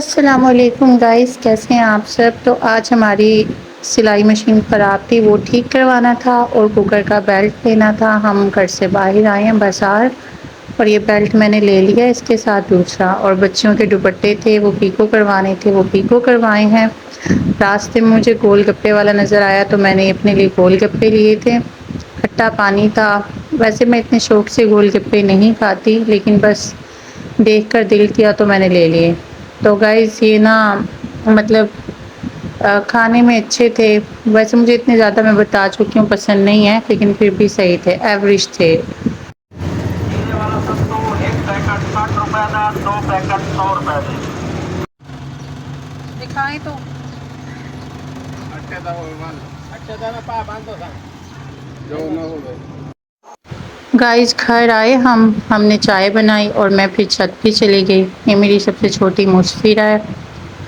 अस्सलामुअलैकुम गाइस, कैसे हैं आप सब। तो आज हमारी सिलाई मशीन ख़राब थी, वो ठीक करवाना था और कुकर का बेल्ट लेना था। हम घर से बाहर आए हैं बाज़ार और ये बेल्ट मैंने ले लिया, इसके साथ दूसरा। और बच्चियों के दुपट्टे थे वो पीको करवाने थे, वो पीको करवाए हैं। रास्ते में मुझे गोलगप्पे वाला नज़र आया तो मैंने अपने लिए गोलगप्पे लिए थे। खट्टा पानी था। वैसे मैं इतने शौक़ से गोलगप्पे नहीं खाती, लेकिन बस देखकर दिल किया तो मैंने ले लिए। तो गाइस ये ना मतलब खाने में अच्छे थे। वैसे मुझे इतने ज़्यादा मैं बता चुकी हूँ पसंद नहीं है, लेकिन फिर भी सही थे, एवरेज थे। ये वाला सत्तू एक पैकेट 60 रुपए का, 2 पैकेट 100 रुपए के। दिखाएं तो अच्छे था ना पा 500 था जो ना हो गए। गाइस घर आए हमने चाय बनाई और मैं फिर छत पे चली गई। ये मेरी सबसे छोटी मुसफिरा है।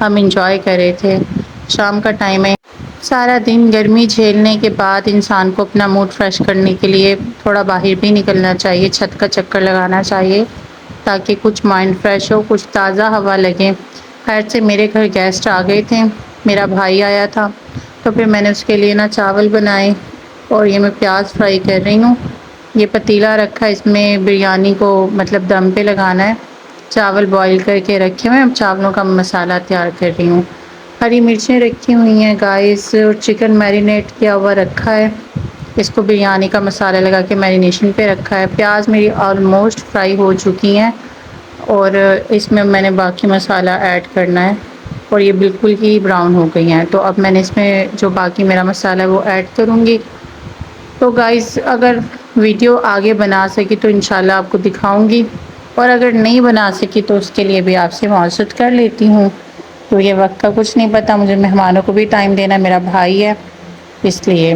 हम इंजॉय कर रहे थे, शाम का टाइम है। सारा दिन गर्मी झेलने के बाद इंसान को अपना मूड फ्रेश करने के लिए थोड़ा बाहर भी निकलना चाहिए, छत का चक्कर लगाना चाहिए, ताकि कुछ माइंड फ्रेश हो, कुछ ताज़ा हवा लगे। खैर से मेरे घर गेस्ट आ गए थे, मेरा भाई आया था, तो फिर मैंने उसके लिए ना चावल बनाए और ये मैं प्याज फ्राई कर रही हूँ। ये पतीला रखा है, इसमें बिरयानी को मतलब दम पे लगाना है। चावल बॉईल करके रखे हुए हैं, अब चावलों का मसाला तैयार कर रही हूँ। हरी मिर्चें रखी हुई हैं गाइस और चिकन मैरिनेट किया हुआ रखा है। इसको बिरयानी का मसाला लगा के मैरिनेशन पे रखा है। प्याज मेरी ऑलमोस्ट फ्राई हो चुकी हैं और इसमें मैंने बाकी मसाला ऐड करना है और ये बिल्कुल ही ब्राउन हो गई हैं। तो अब मैंने इसमें जो बाकी मेरा मसाला है वो ऐड करूँगी। तो गाइस अगर वीडियो आगे बना सकी तो इंशाल्लाह आपको दिखाऊंगी, और अगर नहीं बना सकी तो उसके लिए भी आपसे माज़रत कर लेती हूँ। तो ये वक्त का कुछ नहीं पता, मुझे मेहमानों को भी टाइम देना, मेरा भाई है इसलिए।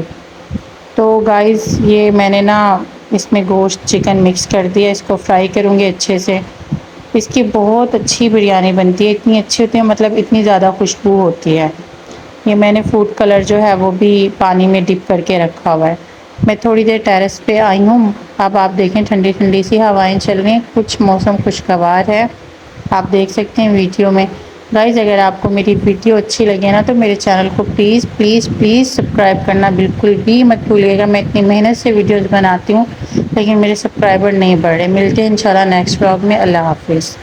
तो गाइस ये मैंने ना इसमें गोश्त चिकन मिक्स कर दिया, इसको फ्राई करूँगी अच्छे से। इसकी बहुत अच्छी बिरयानी बनती है, इतनी अच्छी होती है, मतलब इतनी ज़्यादा खुशबू होती है। ये मैंने फूड कलर जो है वो भी पानी में डिप करके रखा हुआ है। मैं थोड़ी देर टेरेस पे आई हूँ, अब आप देखें ठंडी ठंडी सी हवाएं चल रही हैं, कुछ मौसम खुशगवार है, आप देख सकते हैं वीडियो में। गाइज़ अगर आपको मेरी वीडियो अच्छी लगे ना तो मेरे चैनल को प्लीज़ प्लीज़ प्लीज़ सब्सक्राइब करना बिल्कुल भी मत भूलिएगा। मैं इतनी मेहनत से वीडियोज़ बनाती हूँ लेकिन मेरे सब्सक्राइबर नहीं बढ़ रहे। मिलते हैं इंशाल्लाह नेक्स्ट व्लॉग में। अल्लाह हाफिज़।